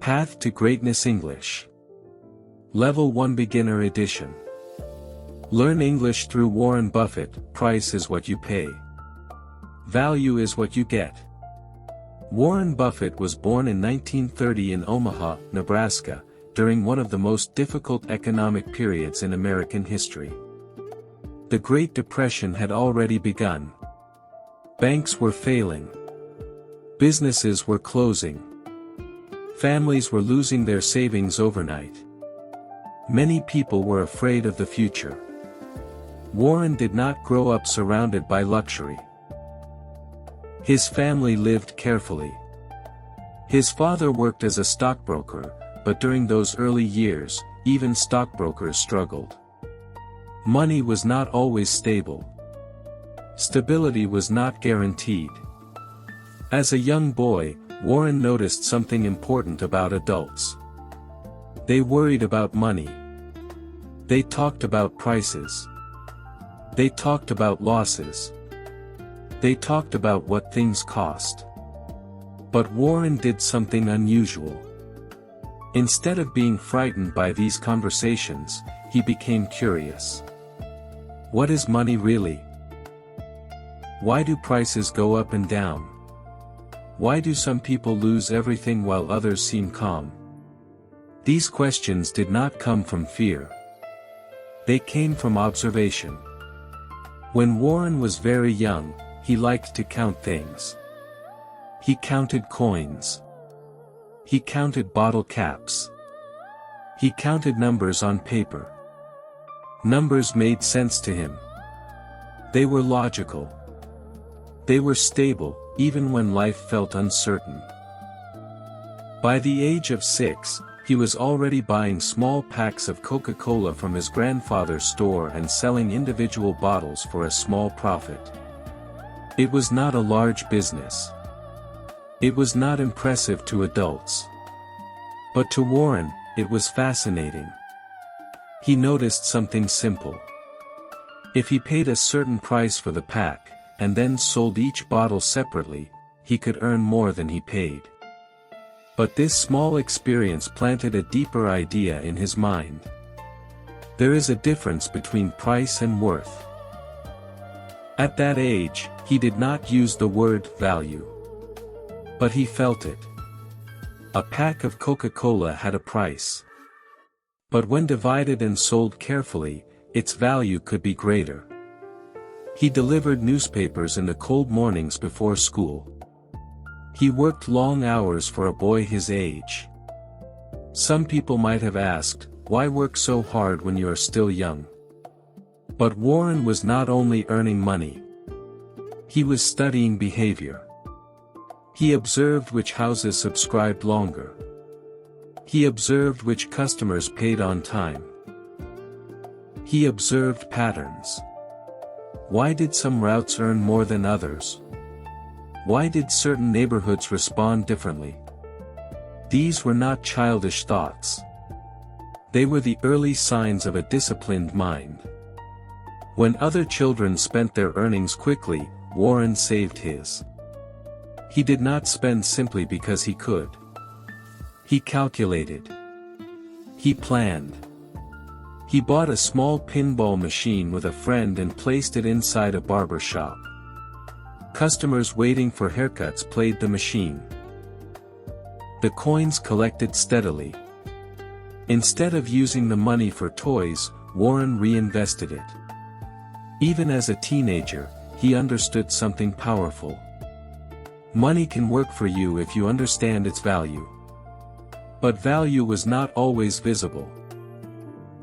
Path to Greatness English. Level 1 Beginner Edition. Learn English through Warren Buffett. Price is what you pay. Value is what you get. Warren Buffett was born in 1930 in Omaha, Nebraska, during one of the most difficult economic periods in American history. The Great Depression had already begun. Banks were failing. Businesses were closing. Families were losing their savings overnight. Many people were afraid of the future. Warren did not grow up surrounded by luxury. His family lived carefully. His father worked as a stockbroker, but during those early years, even stockbrokers struggled. Money was not always stable. Stability was not guaranteed. As a young boy, Warren noticed something important about adults. They worried about money. They talked about prices. They talked about losses. They talked about what things cost. But Warren did something unusual. Instead of being frightened by these conversations, he became curious. What is money really? Why do prices go up and down? Why do some people lose everything while others seem calm? These questions did not come from fear. They came from observation. When Warren was very young, he liked to count things. He counted coins. He counted bottle caps. He counted numbers on paper. Numbers made sense to him. They were logical. They were stable, even when life felt uncertain. By the age of 6, he was already buying small packs of Coca-Cola from his grandfather's store and selling individual bottles for a small profit. It was not a large business. It was not impressive to adults. But to Warren, it was fascinating. He noticed something simple. If he paid a certain price for the pack, and then sold each bottle separately, he could earn more than he paid. But this small experience planted a deeper idea in his mind. There is a difference between price and worth. At that age, he did not use the word value. But he felt it. A pack of Coca-Cola had a price. But when divided and sold carefully, its value could be greater. He delivered newspapers in the cold mornings before school. He worked long hours for a boy his age. Some people might have asked, why work so hard when you are still young? But Warren was not only earning money. He was studying behavior. He observed which houses subscribed longer. He observed which customers paid on time. He observed patterns. Why did some routes earn more than others? Why did certain neighborhoods respond differently? These were not childish thoughts. They were the early signs of a disciplined mind. When other children spent their earnings quickly, Warren saved his. He did not spend simply because he could. He calculated. He planned. He bought a small pinball machine with a friend and placed it inside a barber shop. Customers waiting for haircuts played the machine. The coins collected steadily. Instead of using the money for toys, Warren reinvested it. Even as a teenager, he understood something powerful. Money can work for you if you understand its value. But value was not always visible.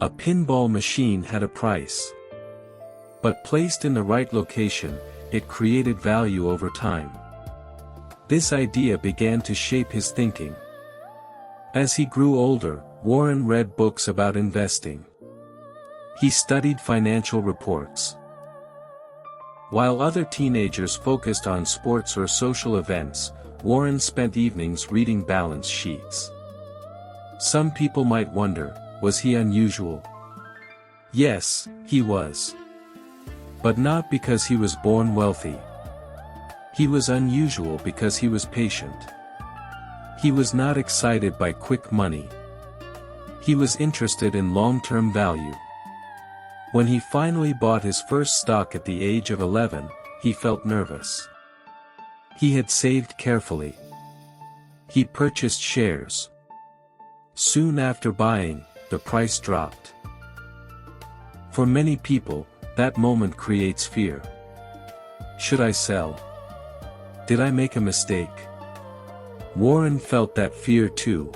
A pinball machine had a price. But placed in the right location, it created value over time. This idea began to shape his thinking. As he grew older, Warren read books about investing. He studied financial reports. While other teenagers focused on sports or social events, Warren spent evenings reading balance sheets. Some people might wonder, was he unusual? Yes, he was. But not because he was born wealthy. He was unusual because he was patient. He was not excited by quick money. He was interested in long-term value. When he finally bought his first stock at the age of 11, he felt nervous. He had saved carefully. He purchased shares. Soon after buying, the price dropped. For many people, that moment creates fear. Should I sell? Did I make a mistake? Warren felt that fear too.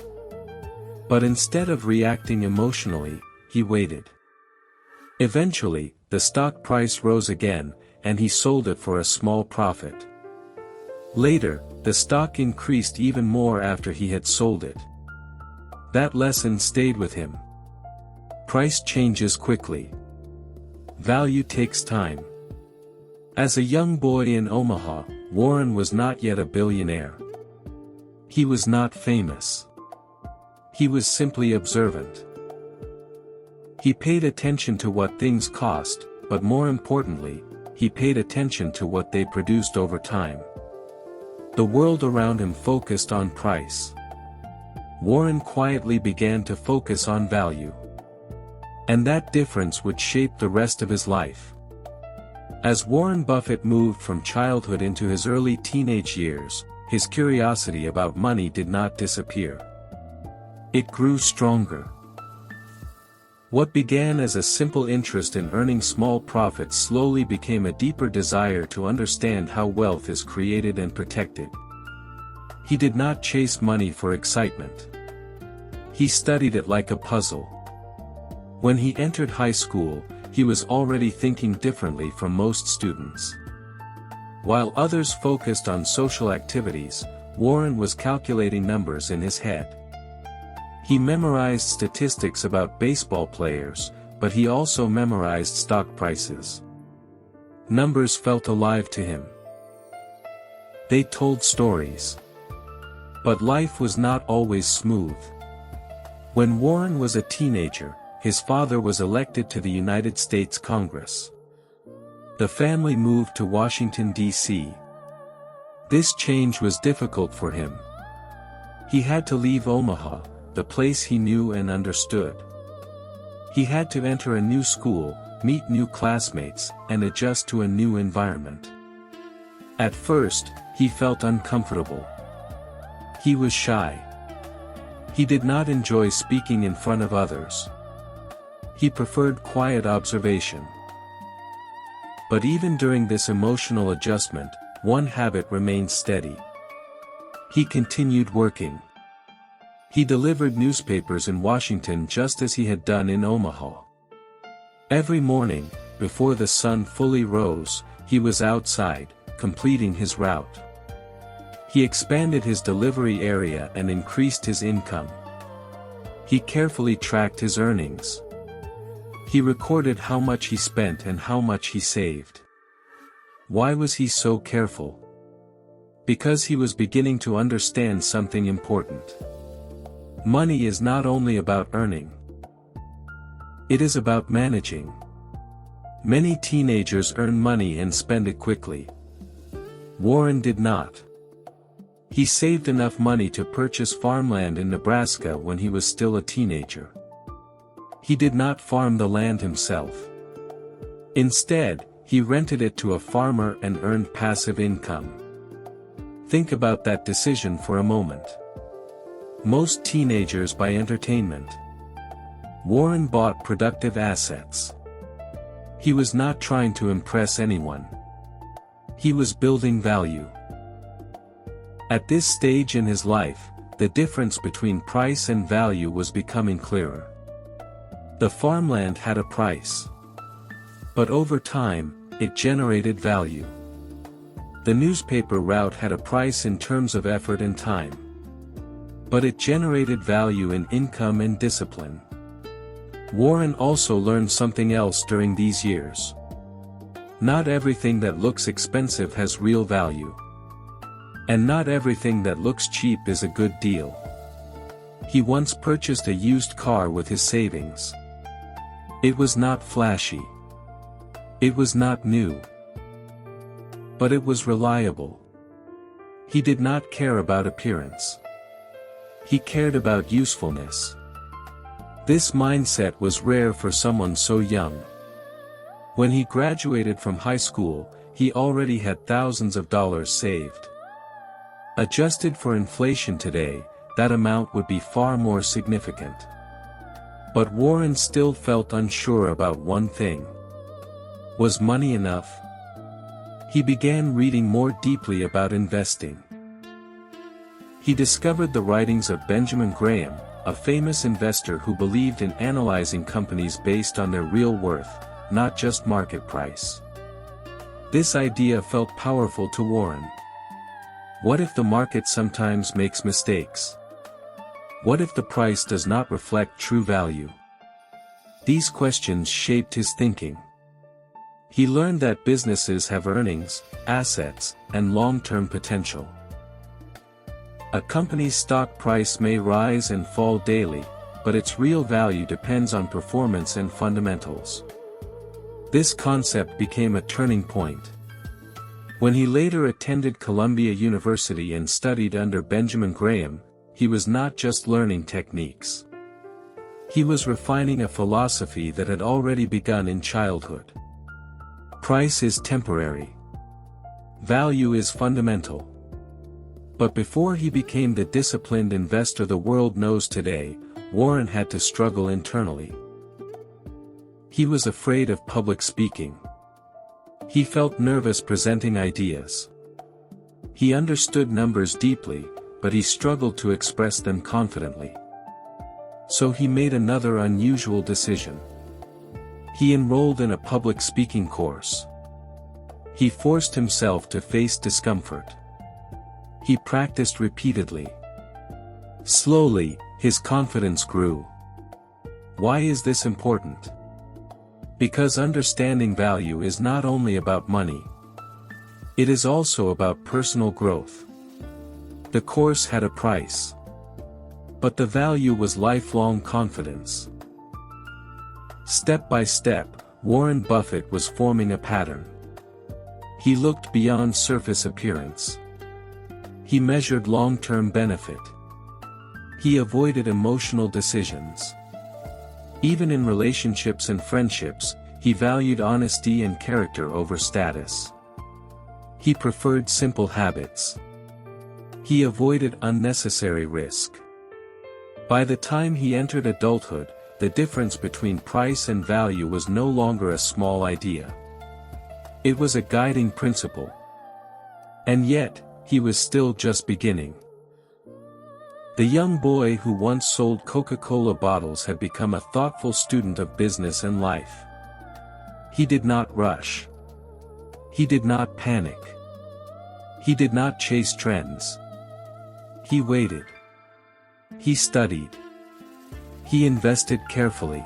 But instead of reacting emotionally, he waited. Eventually, the stock price rose again, and he sold it for a small profit. Later, the stock increased even more after he had sold it. That lesson stayed with him. Price changes quickly. Value takes time. As a young boy in Omaha, Warren was not yet a billionaire. He was not famous. He was simply observant. He paid attention to what things cost, but more importantly, he paid attention to what they produced over time. The world around him focused on price. Warren quietly began to focus on value. And that difference would shape the rest of his life. As Warren Buffett moved from childhood into his early teenage years, his curiosity about money did not disappear. It grew stronger. What began as a simple interest in earning small profits slowly became a deeper desire to understand how wealth is created and protected. He did not chase money for excitement. He studied it like a puzzle. When he entered high school, he was already thinking differently from most students. While others focused on social activities, Warren was calculating numbers in his head. He memorized statistics about baseball players, but he also memorized stock prices. Numbers felt alive to him. They told stories. But life was not always smooth. When Warren was a teenager, his father was elected to the United States Congress. The family moved to Washington, D.C. This change was difficult for him. He had to leave Omaha, the place he knew and understood. He had to enter a new school, meet new classmates, and adjust to a new environment. At first, he felt uncomfortable. He was shy. He did not enjoy speaking in front of others. He preferred quiet observation. But even during this emotional adjustment, one habit remained steady. He continued working. He delivered newspapers in Washington just as he had done in Omaha. Every morning, before the sun fully rose, he was outside, completing his route. He expanded his delivery area and increased his income. He carefully tracked his earnings. He recorded how much he spent and how much he saved. Why was he so careful? Because he was beginning to understand something important. Money is not only about earning. It is about managing. Many teenagers earn money and spend it quickly. Warren did not. He saved enough money to purchase farmland in Nebraska when he was still a teenager. He did not farm the land himself. Instead, he rented it to a farmer and earned passive income. Think about that decision for a moment. Most teenagers buy entertainment. Warren bought productive assets. He was not trying to impress anyone. He was building value. At this stage in his life, the difference between price and value was becoming clearer. The farmland had a price. But over time, it generated value. The newspaper route had a price in terms of effort and time. But it generated value in income and discipline. Warren also learned something else during these years. Not everything that looks expensive has real value. And not everything that looks cheap is a good deal. He once purchased a used car with his savings. It was not flashy. It was not new. But it was reliable. He did not care about appearance. He cared about usefulness. This mindset was rare for someone so young. When he graduated from high school, he already had thousands of dollars saved. Adjusted for inflation today, that amount would be far more significant. But Warren still felt unsure about one thing. Was money enough? He began reading more deeply about investing. He discovered the writings of Benjamin Graham, a famous investor who believed in analyzing companies based on their real worth, not just market price. This idea felt powerful to Warren. What if the market sometimes makes mistakes? What if the price does not reflect true value? These questions shaped his thinking. He learned that businesses have earnings, assets, and long-term potential. A company's stock price may rise and fall daily, but its real value depends on performance and fundamentals. This concept became a turning point. When he later attended Columbia University and studied under Benjamin Graham, he was not just learning techniques. He was refining a philosophy that had already begun in childhood. Price is temporary. Value is fundamental. But before he became the disciplined investor the world knows today, Warren had to struggle internally. He was afraid of public speaking. He felt nervous presenting ideas. He understood numbers deeply, but he struggled to express them confidently. So he made another unusual decision. He enrolled in a public speaking course. He forced himself to face discomfort. He practiced repeatedly. Slowly, his confidence grew. Why is this important? Because understanding value is not only about money. It is also about personal growth. The course had a price. But the value was lifelong confidence. Step by step, Warren Buffett was forming a pattern. He looked beyond surface appearance. He measured long-term benefit. He avoided emotional decisions. Even in relationships and friendships, he valued honesty and character over status. He preferred simple habits. He avoided unnecessary risk. By the time he entered adulthood, the difference between price and value was no longer a small idea. It was a guiding principle. And yet, he was still just beginning. The young boy who once sold Coca-Cola bottles had become a thoughtful student of business and life. He did not rush. He did not panic. He did not chase trends. He waited. He studied. He invested carefully.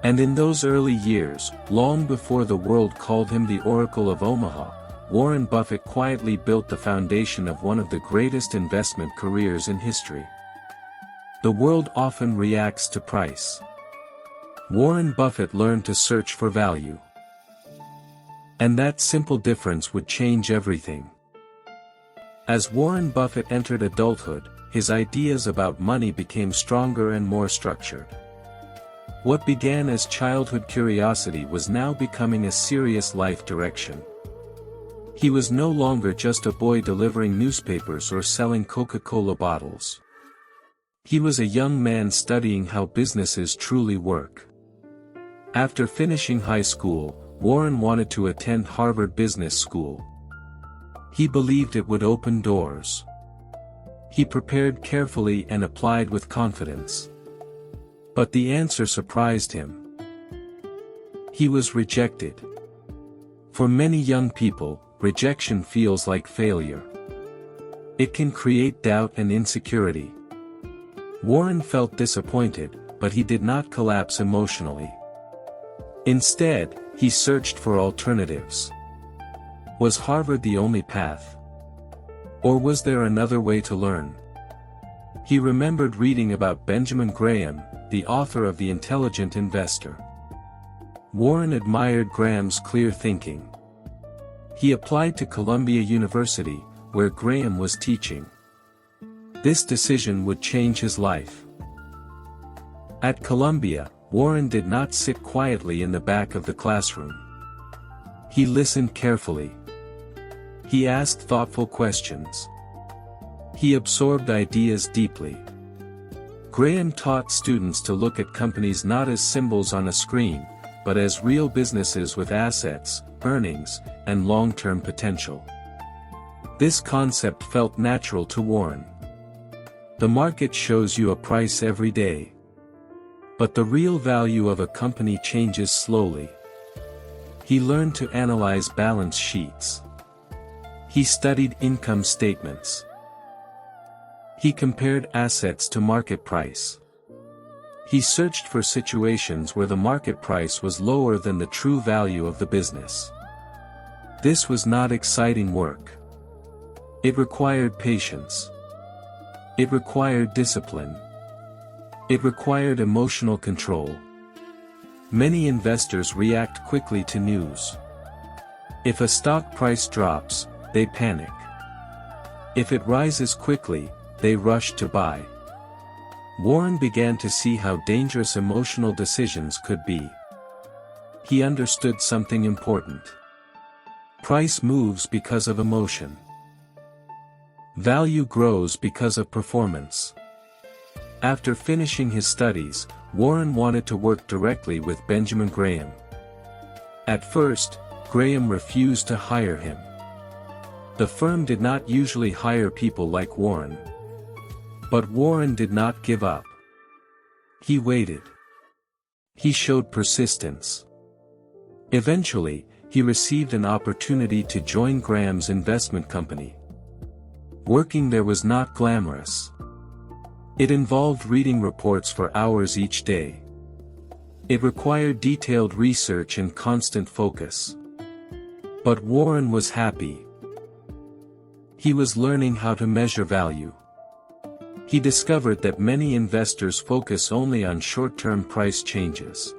And in those early years, long before the world called him the Oracle of Omaha, Warren Buffett quietly built the foundation of one of the greatest investment careers in history. The world often reacts to price. Warren Buffett learned to search for value. And that simple difference would change everything. As Warren Buffett entered adulthood, his ideas about money became stronger and more structured. What began as childhood curiosity was now becoming a serious life direction. He was no longer just a boy delivering newspapers or selling Coca-Cola bottles. He was a young man studying how businesses truly work. After finishing high school, Warren wanted to attend Harvard Business School. He believed it would open doors. He prepared carefully and applied with confidence. But the answer surprised him. He was rejected. For many young people, rejection feels like failure. It can create doubt and insecurity. Warren felt disappointed, but he did not collapse emotionally. Instead, he searched for alternatives. Was Harvard the only path? Or was there another way to learn? He remembered reading about Benjamin Graham, the author of The Intelligent Investor. Warren admired Graham's clear thinking. He applied to Columbia University, where Graham was teaching. This decision would change his life. At Columbia, Warren did not sit quietly in the back of the classroom. He listened carefully. He asked thoughtful questions. He absorbed ideas deeply. Graham taught students to look at companies not as symbols on a screen, but as real businesses with assets, earnings, and long-term potential. This concept felt natural to Warren. The market shows you a price every day. But the real value of a company changes slowly. He learned to analyze balance sheets. He studied income statements. He compared assets to market price. He searched for situations where the market price was lower than the true value of the business. This was not exciting work. It required patience. It required discipline. It required emotional control. Many investors react quickly to news. If a stock price drops, they panic. If it rises quickly, they rush to buy. Warren began to see how dangerous emotional decisions could be. He understood something important. Price moves because of emotion. Value grows because of performance. After finishing his studies, Warren wanted to work directly with Benjamin Graham. At first, Graham refused to hire him. The firm did not usually hire people like Warren. But Warren did not give up. He waited. He showed persistence. Eventually, he received an opportunity to join Graham's investment company. Working there was not glamorous. It involved reading reports for hours each day. It required detailed research and constant focus. But Warren was happy. He was learning how to measure value. He discovered that many investors focus only on short-term price changes.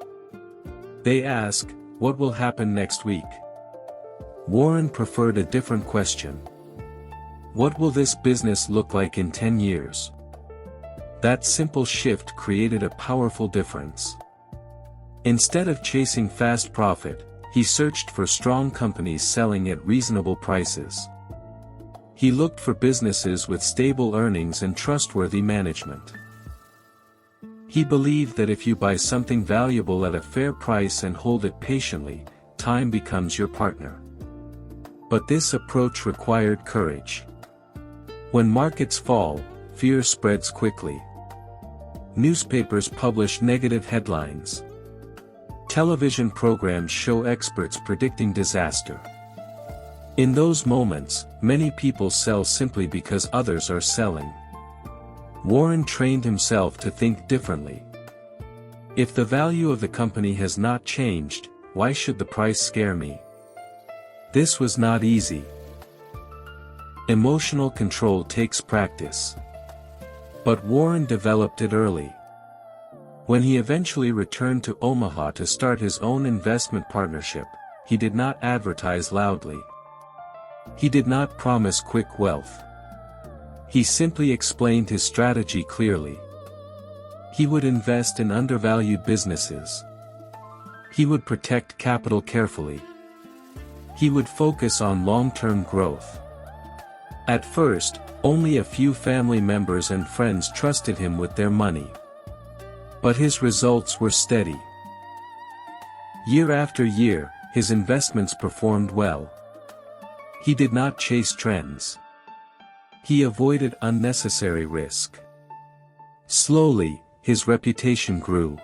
They ask, "What will happen next week?" Warren preferred a different question. "What will this business look like in 10 years?" That simple shift created a powerful difference. Instead of chasing fast profit, he searched for strong companies selling at reasonable prices. He looked for businesses with stable earnings and trustworthy management. He believed that if you buy something valuable at a fair price and hold it patiently, time becomes your partner. But this approach required courage. When markets fall, fear spreads quickly. Newspapers publish negative headlines. Television programs show experts predicting disaster. In those moments, many people sell simply because others are selling. Warren trained himself to think differently. If the value of the company has not changed, why should the price scare me? This was not easy. Emotional control takes practice. But Warren developed it early. When he eventually returned to Omaha to start his own investment partnership, he did not advertise loudly. He did not promise quick wealth. He simply explained his strategy clearly. He would invest in undervalued businesses. He would protect capital carefully. He would focus on long-term growth. At first, only a few family members and friends trusted him with their money. But his results were steady. Year after year, his investments performed well. He did not chase trends. He avoided unnecessary risk. Slowly, his reputation grew.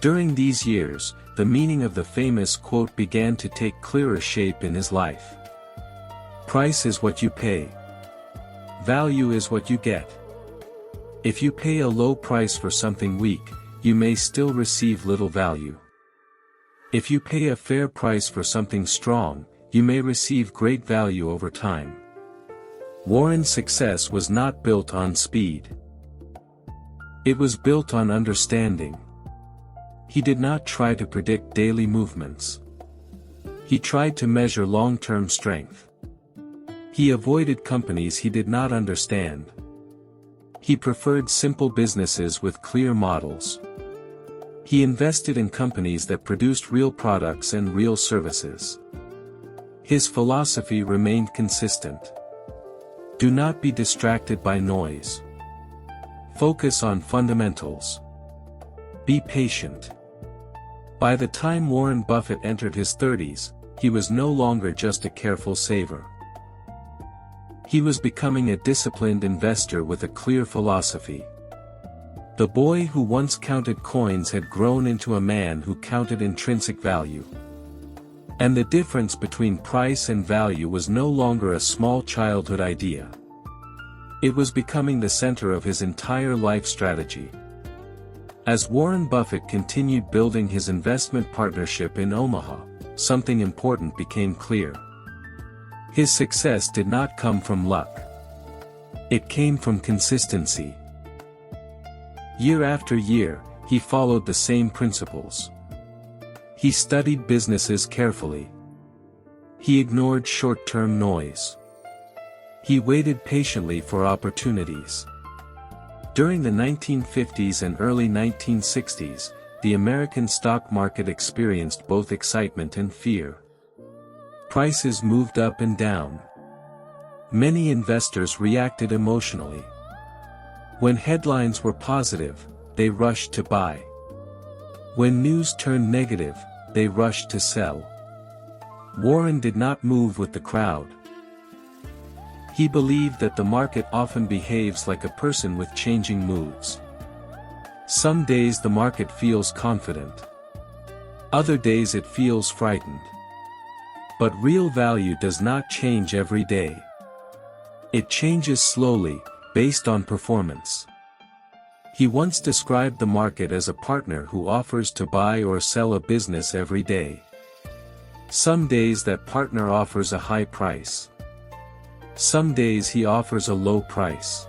During these years, the meaning of the famous quote began to take clearer shape in his life. Price is what you pay. Value is what you get. If you pay a low price for something weak, you may still receive little value. If you pay a fair price for something strong, you may receive great value over time. Warren's success was not built on speed. It was built on understanding. He did not try to predict daily movements. He tried to measure long-term strength. He avoided companies he did not understand. He preferred simple businesses with clear models. He invested in companies that produced real products and real services. His philosophy remained consistent. Do not be distracted by noise. Focus on fundamentals. Be patient. By the time Warren Buffett entered his 30s, he was no longer just a careful saver. He was becoming a disciplined investor with a clear philosophy. The boy who once counted coins had grown into a man who counted intrinsic value. And the difference between price and value was no longer a small childhood idea. It was becoming the center of his entire life strategy. As Warren Buffett continued building his investment partnership in Omaha, something important became clear. His success did not come from luck. It came from consistency. Year after year, he followed the same principles. He studied businesses carefully. He ignored short-term noise. He waited patiently for opportunities. During the 1950s and early 1960s, the American stock market experienced both excitement and fear. Prices moved up and down. Many investors reacted emotionally. When headlines were positive, they rushed to buy. When news turned negative, they rushed to sell. Warren did not move with the crowd. He believed that the market often behaves like a person with changing moods. Some days the market feels confident. Other days it feels frightened. But real value does not change every day. It changes slowly, based on performance. He once described the market as a partner who offers to buy or sell a business every day. Some days that partner offers a high price. Some days he offers a low price.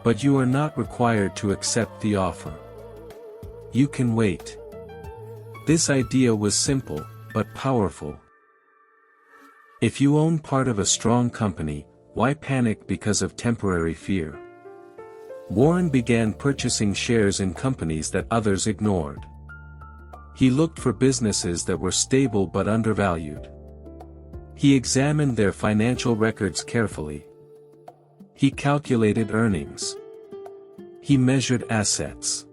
But you are not required to accept the offer. You can wait. This idea was simple, but powerful. If you own part of a strong company, why panic because of temporary fear? Warren began purchasing shares in companies that others ignored. He looked for businesses that were stable but undervalued. He examined their financial records carefully. He calculated earnings. He measured assets.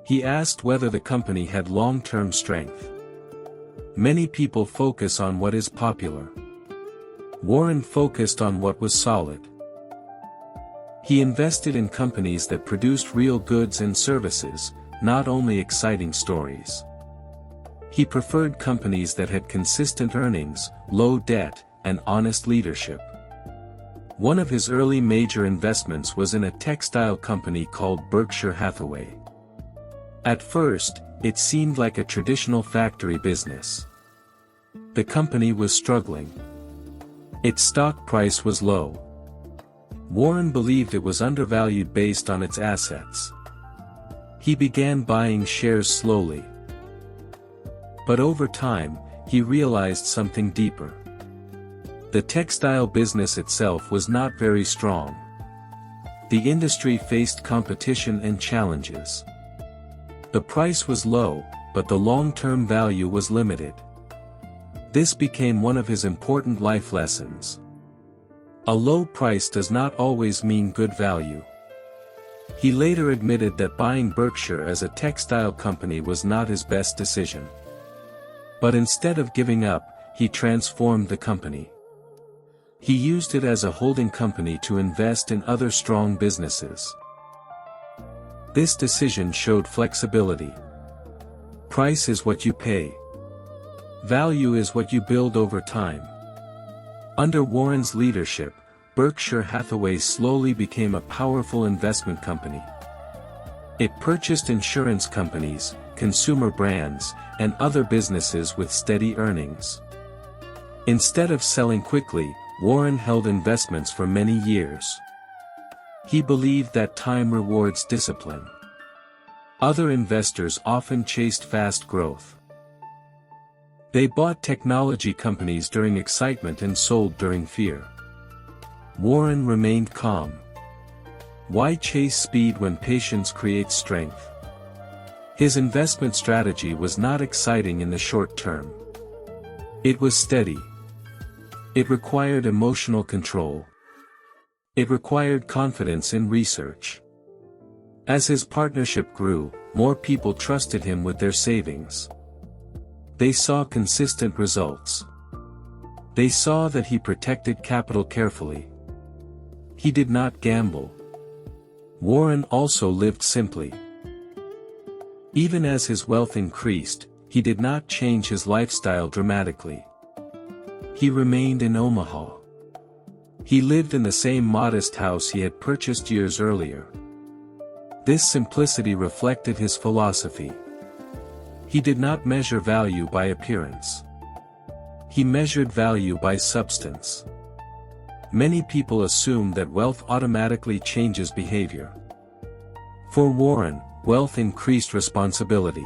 He asked whether the company had long-term strength. Many people focus on what is popular. Warren focused on what was solid. He invested in companies that produced real goods and services, not only exciting stories. He preferred companies that had consistent earnings, low debt, and honest leadership. One of his early major investments was in a textile company called Berkshire Hathaway. At first, it seemed like a traditional factory business. The company was struggling. Its stock price was low. Warren believed it was undervalued based on its assets. He began buying shares slowly. But over time, he realized something deeper. The textile business itself was not very strong. The industry faced competition and challenges. The price was low, but the long-term value was limited. This became one of his important life lessons. A low price does not always mean good value. He later admitted that buying Berkshire as a textile company was not his best decision. But instead of giving up, he transformed the company. He used it as a holding company to invest in other strong businesses. This decision showed flexibility. Price is what you pay. Value is what you build over time. Under Warren's leadership, Berkshire Hathaway slowly became a powerful investment company. It purchased insurance companies, consumer brands, and other businesses with steady earnings. Instead of selling quickly, Warren held investments for many years. He believed that time rewards discipline. Other investors often chased fast growth. They bought technology companies during excitement and sold during fear. Warren remained calm. Why chase speed when patience creates strength? His investment strategy was not exciting in the short term. It was steady. It required emotional control. It required confidence in research. As his partnership grew, more people trusted him with their savings. They saw consistent results. They saw that he protected capital carefully. He did not gamble. Warren also lived simply. Even as his wealth increased, he did not change his lifestyle dramatically. He remained in Omaha. He lived in the same modest house he had purchased years earlier. This simplicity reflected his philosophy. He did not measure value by appearance. He measured value by substance. Many people assume that wealth automatically changes behavior. For Warren, wealth increased responsibility.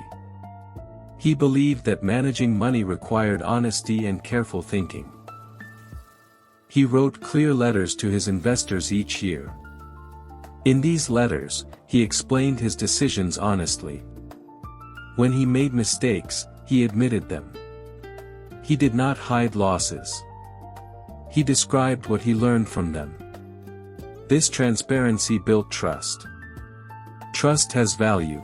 He believed that managing money required honesty and careful thinking. He wrote clear letters to his investors each year. In these letters, he explained his decisions honestly. When he made mistakes, he admitted them. He did not hide losses. He described what he learned from them. This transparency built trust. Trust has value.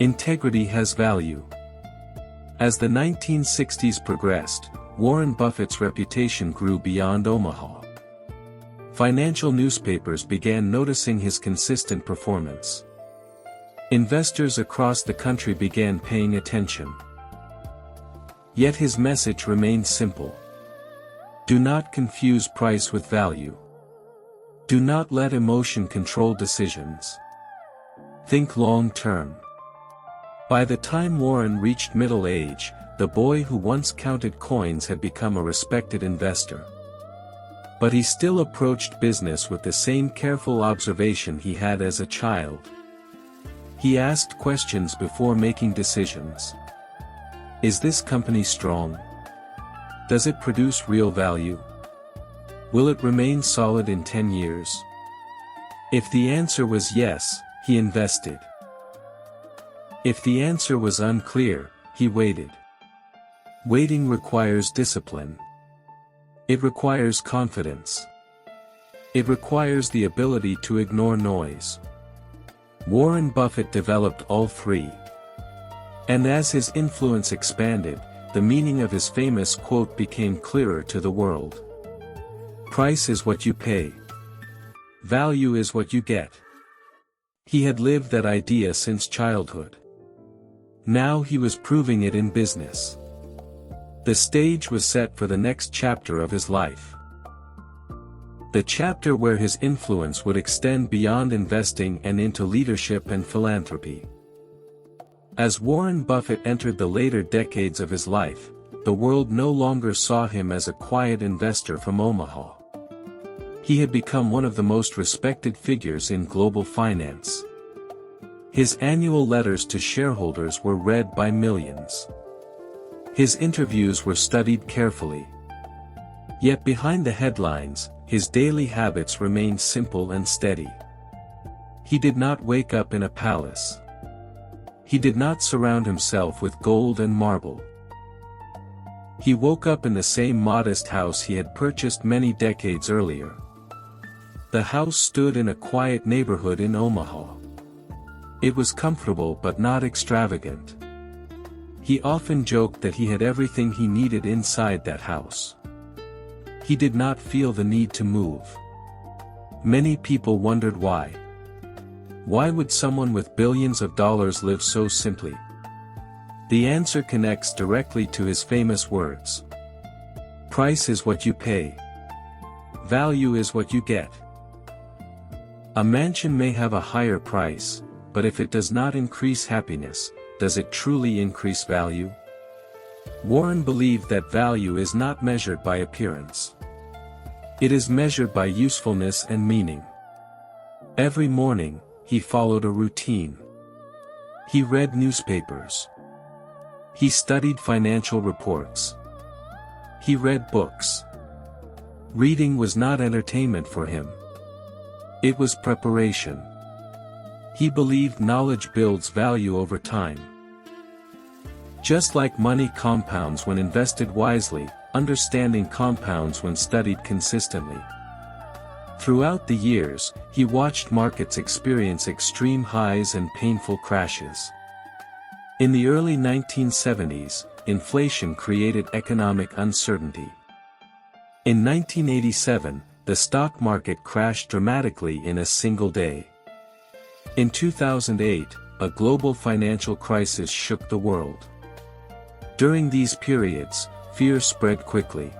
Integrity has value. As the 1960s progressed, Warren Buffett's reputation grew beyond Omaha. Financial newspapers began noticing his consistent performance. Investors across the country began paying attention. Yet his message remained simple. Do not confuse price with value. Do not let emotion control decisions. Think long term. By the time Warren reached middle age, the boy who once counted coins had become a respected investor. But he still approached business with the same careful observation he had as a child. He asked questions before making decisions. Is this company strong? Does it produce real value? Will it remain solid in 10 years? If the answer was yes, he invested. If the answer was unclear, he waited. Waiting requires discipline. It requires confidence. It requires the ability to ignore noise. Warren Buffett developed all three. And as his influence expanded, the meaning of his famous quote became clearer to the world. Price is what you pay. Value is what you get. He had lived that idea since childhood. Now he was proving it in business. The stage was set for the next chapter of his life. The chapter where his influence would extend beyond investing and into leadership and philanthropy. As Warren Buffett entered the later decades of his life, the world no longer saw him as a quiet investor from Omaha. He had become one of the most respected figures in global finance. His annual letters to shareholders were read by millions. His interviews were studied carefully. Yet behind the headlines, his daily habits remained simple and steady. He did not wake up in a palace. He did not surround himself with gold and marble. He woke up in the same modest house he had purchased many decades earlier. The house stood in a quiet neighborhood in Omaha. It was comfortable but not extravagant. He often joked that he had everything he needed inside that house. He did not feel the need to move. Many people wondered why. Why would someone with billions of dollars live so simply? The answer connects directly to his famous words. Price is what you pay. Value is what you get. A mansion may have a higher price, but if it does not increase happiness, does it truly increase value? Warren believed that value is not measured by appearance. It is measured by usefulness and meaning. Every morning, he followed a routine. He read newspapers. He studied financial reports. He read books. Reading was not entertainment for him. It was preparation. He believed knowledge builds value over time. Just like money compounds when invested wisely, understanding compounds when studied consistently. Throughout the years, he watched markets experience extreme highs and painful crashes. In the early 1970s, inflation created economic uncertainty. In 1987, the stock market crashed dramatically in a single day. In 2008, a global financial crisis shook the world. During these periods, fear spread quickly.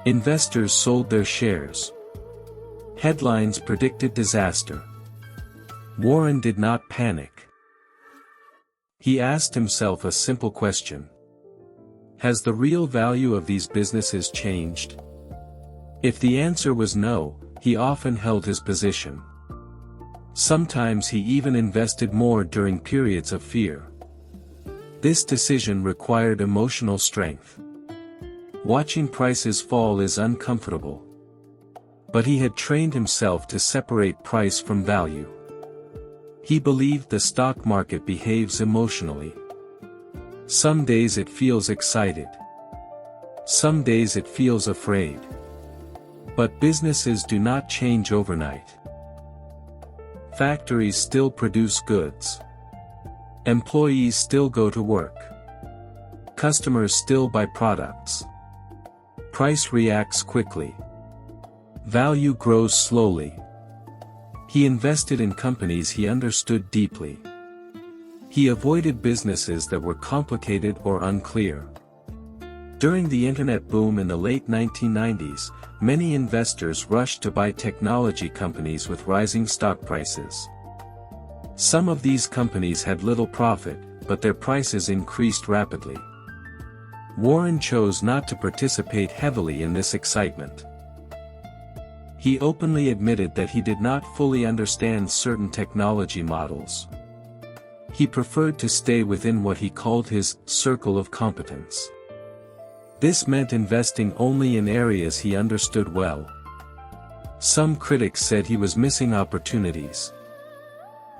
Investors sold their shares. Headlines predicted disaster. Warren did not panic. He asked himself a simple question. Has the real value of these businesses changed? If the answer was no, he often held his position. Sometimes he even invested more during periods of fear. This decision required emotional strength. Watching prices fall is uncomfortable. But he had trained himself to separate price from value. He believed the stock market behaves emotionally. Some days it feels excited. Some days it feels afraid. But businesses do not change overnight. Factories still produce goods. Employees still go to work. Customers still buy products. Price reacts quickly. Value grows slowly. He invested in companies he understood deeply. He avoided businesses that were complicated or unclear. During the internet boom in the late 1990s, many investors rushed to buy technology companies with rising stock prices. Some of these companies had little profit, but their prices increased rapidly. Warren chose not to participate heavily in this excitement. He openly admitted that he did not fully understand certain technology models. He preferred to stay within what he called his circle of competence. This meant investing only in areas he understood well. Some critics said he was missing opportunities.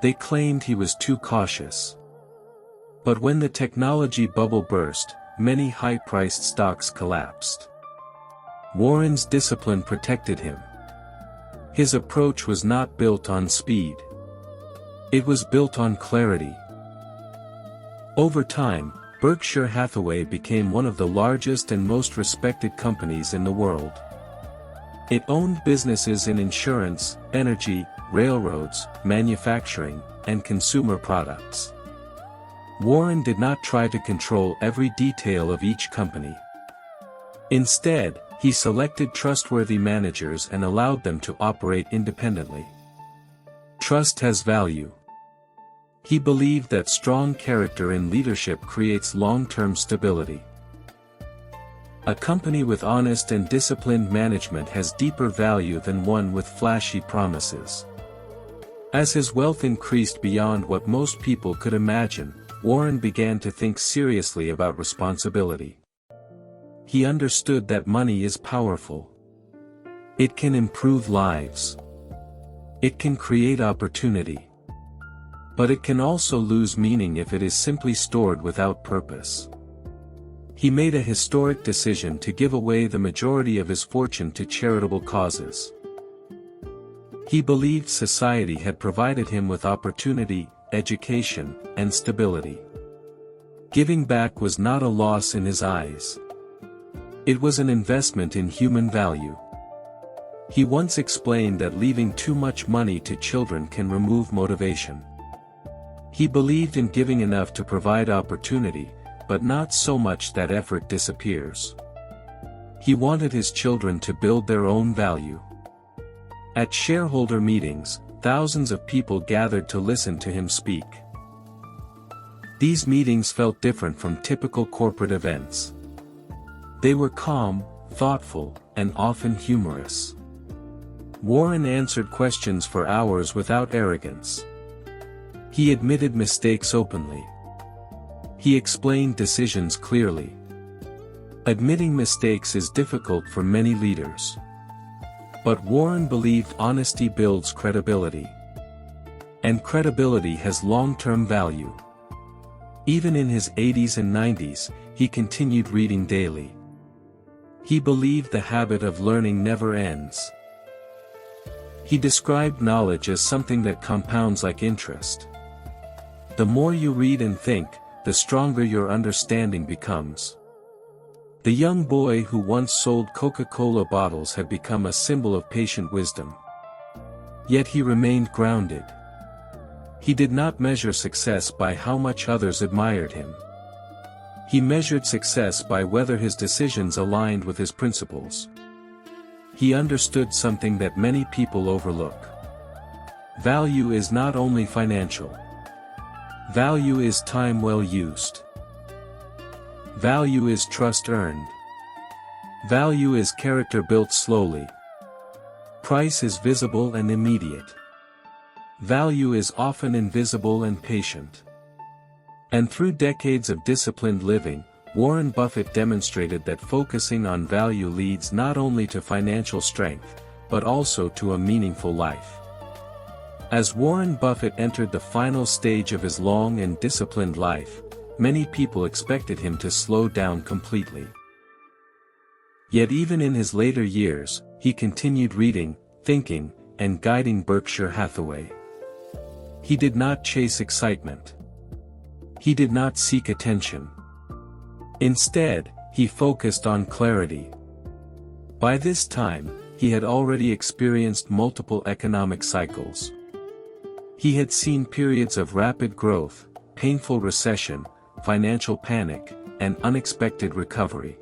They claimed he was too cautious. But when the technology bubble burst, many high-priced stocks collapsed. Warren's discipline protected him. His approach was not built on speed. It was built on clarity. Over time, Berkshire Hathaway became one of the largest and most respected companies in the world. It owned businesses in insurance, energy, railroads, manufacturing, and consumer products. Warren did not try to control every detail of each company. Instead, he selected trustworthy managers and allowed them to operate independently. Trust has value. He believed that strong character in leadership creates long-term stability. A company with honest and disciplined management has deeper value than one with flashy promises. As his wealth increased beyond what most people could imagine, Warren began to think seriously about responsibility. He understood that money is powerful. It can improve lives. It can create opportunity. But it can also lose meaning if it is simply stored without purpose. He made a historic decision to give away the majority of his fortune to charitable causes. He believed society had provided him with opportunity, education, and stability. Giving back was not a loss in his eyes. It was an investment in human value. He once explained that leaving too much money to children can remove motivation. He believed in giving enough to provide opportunity, but not so much that effort disappears. He wanted his children to build their own value. At shareholder meetings, thousands of people gathered to listen to him speak. These meetings felt different from typical corporate events. They were calm, thoughtful, and often humorous. Warren answered questions for hours without arrogance. He admitted mistakes openly. He explained decisions clearly. Admitting mistakes is difficult for many leaders. But Warren believed honesty builds credibility. And credibility has long-term value. Even in his 80s and 90s, he continued reading daily. He believed the habit of learning never ends. He described knowledge as something that compounds like interest. The more you read and think, the stronger your understanding becomes. The young boy who once sold Coca-Cola bottles had become a symbol of patient wisdom. Yet he remained grounded. He did not measure success by how much others admired him. He measured success by whether his decisions aligned with his principles. He understood something that many people overlook. Value is not only financial. Value is time well used. Value is trust earned. Value is character built slowly. Price is visible and immediate. Value is often invisible and patient. And through decades of disciplined living, Warren Buffett demonstrated that focusing on value leads not only to financial strength, but also to a meaningful life. As Warren Buffett entered the final stage of his long and disciplined life, many people expected him to slow down completely. Yet even in his later years, he continued reading, thinking, and guiding Berkshire Hathaway. He did not chase excitement. He did not seek attention. Instead, he focused on clarity. By this time, he had already experienced multiple economic cycles. He had seen periods of rapid growth, painful recession, financial panic, and unexpected recovery.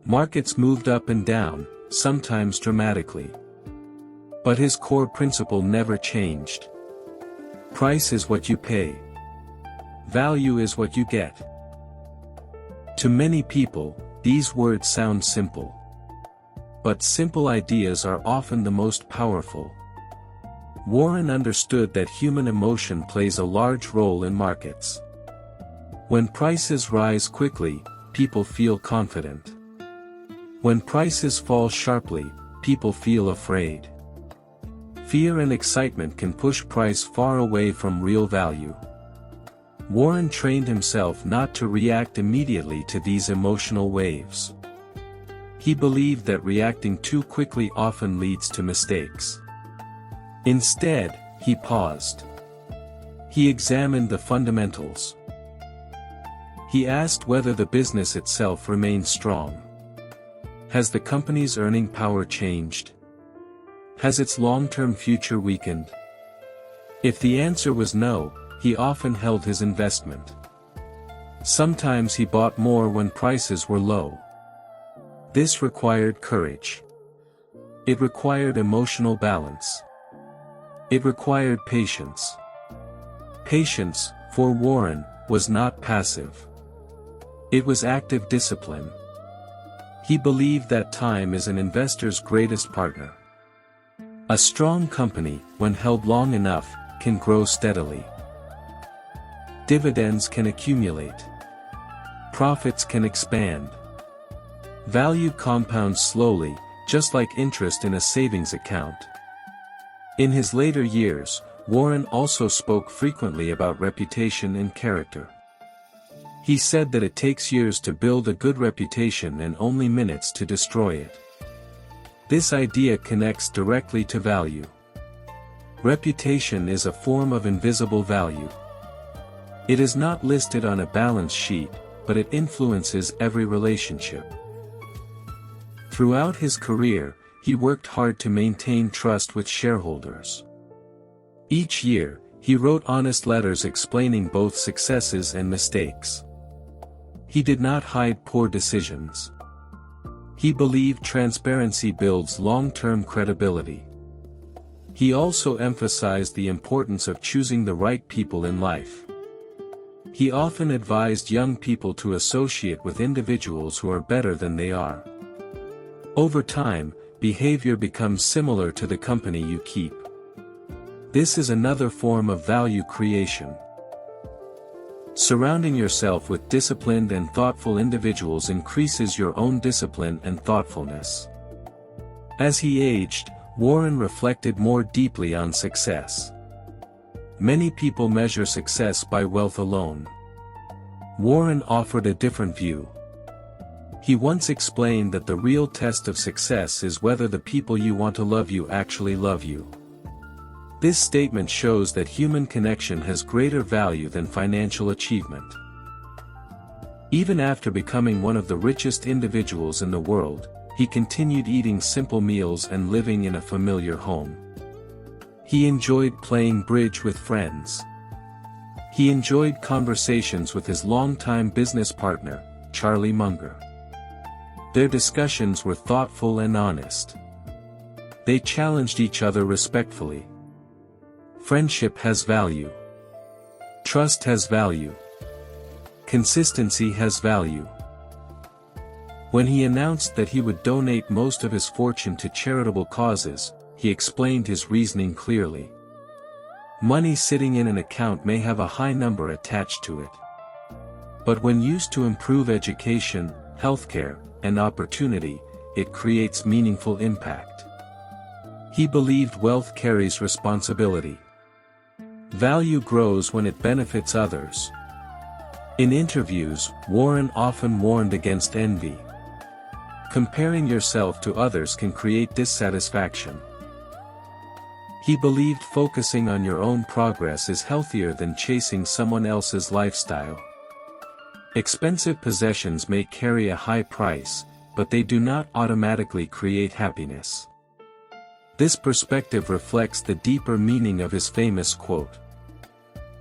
Markets moved up and down, sometimes dramatically. But his core principle never changed. Price is what you pay. Value is what you get. To many people, these words sound simple. But simple ideas are often the most powerful. Warren understood that human emotion plays a large role in markets. When prices rise quickly, people feel confident. When prices fall sharply, people feel afraid. Fear and excitement can push price far away from real value. Warren trained himself not to react immediately to these emotional waves. He believed that reacting too quickly often leads to mistakes. Instead, he paused. He examined the fundamentals. He asked whether the business itself remained strong. Has the company's earning power changed? Has its long-term future weakened? If the answer was no, he often held his investment. Sometimes he bought more when prices were low. This required courage. It required emotional balance. It required patience. Patience, for Warren, was not passive. It was active discipline. He believed that time is an investor's greatest partner. A strong company, when held long enough, can grow steadily. Dividends can accumulate. Profits can expand. Value compounds slowly, just like interest in a savings account. In his later years, Warren also spoke frequently about reputation and character. He said that it takes years to build a good reputation and only minutes to destroy it. This idea connects directly to value. Reputation is a form of invisible value. It is not listed on a balance sheet, but it influences every relationship. Throughout his career, he worked hard to maintain trust with shareholders. Each year, he wrote honest letters explaining both successes and mistakes. He did not hide poor decisions. He believed transparency builds long-term credibility. He also emphasized the importance of choosing the right people in life. He often advised young people to associate with individuals who are better than they are. Over time, behavior becomes similar to the company you keep. This is another form of value creation. Surrounding yourself with disciplined and thoughtful individuals increases your own discipline and thoughtfulness. As he aged, Warren reflected more deeply on success. Many people measure success by wealth alone. Warren offered a different view. He once explained that the real test of success is whether the people you want to love you actually love you. This statement shows that human connection has greater value than financial achievement. Even after becoming one of the richest individuals in the world, he continued eating simple meals and living in a familiar home. He enjoyed playing bridge with friends. He enjoyed conversations with his longtime business partner, Charlie Munger. Their discussions were thoughtful and honest. They challenged each other respectfully. Friendship has value. Trust has value. Consistency has value. When he announced that he would donate most of his fortune to charitable causes, he explained his reasoning clearly. Money sitting in an account may have a high number attached to it. But when used to improve education, healthcare, and opportunity, it creates meaningful impact. He believed wealth carries responsibility. Value grows when it benefits others. In interviews, Warren often warned against envy. Comparing yourself to others can create dissatisfaction. He believed focusing on your own progress is healthier than chasing someone else's lifestyle. Expensive possessions may carry a high price, but they do not automatically create happiness. This perspective reflects the deeper meaning of his famous quote.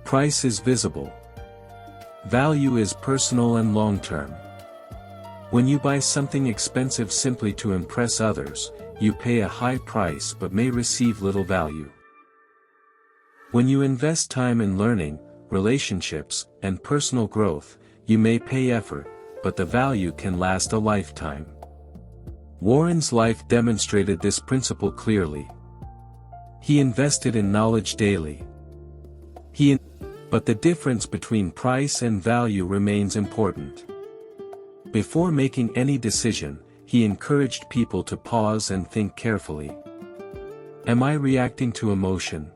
Price is visible. Value is personal and long-term. When you buy something expensive simply to impress others, you pay a high price but may receive little value. When you invest time in learning, relationships, and personal growth, you may pay effort, but the value can last a lifetime. Warren's life demonstrated this principle clearly. He invested in knowledge daily. But the difference between price and value remains important. Before making any decision, he encouraged people to pause and think carefully. Am I reacting to emotion?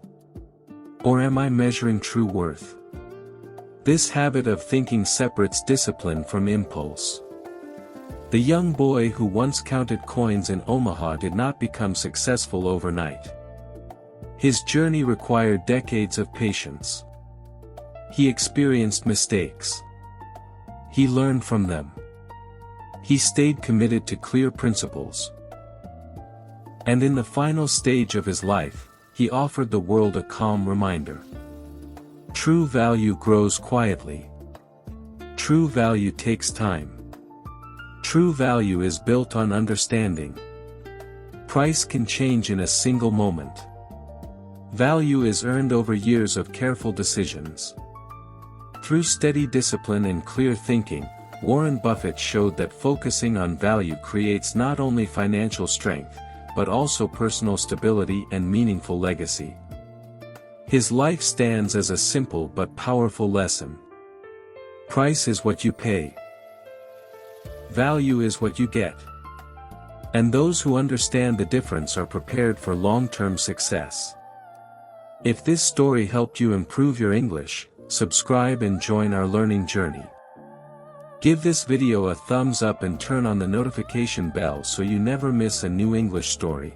Or am I measuring true worth? This habit of thinking separates discipline from impulse. The young boy who once counted coins in Omaha did not become successful overnight. His journey required decades of patience. He experienced mistakes. He learned from them. He stayed committed to clear principles. And in the final stage of his life, he offered the world a calm reminder. True value grows quietly. True value takes time. True value is built on understanding. Price can change in a single moment. Value is earned over years of careful decisions. Through steady discipline and clear thinking, Warren Buffett showed that focusing on value creates not only financial strength, but also personal stability and meaningful legacy. His life stands as a simple but powerful lesson. Price is what you pay. Value is what you get. And those who understand the difference are prepared for long-term success. If this story helped you improve your English, subscribe and join our learning journey. Give this video a thumbs up and turn on the notification bell so you never miss a new English story.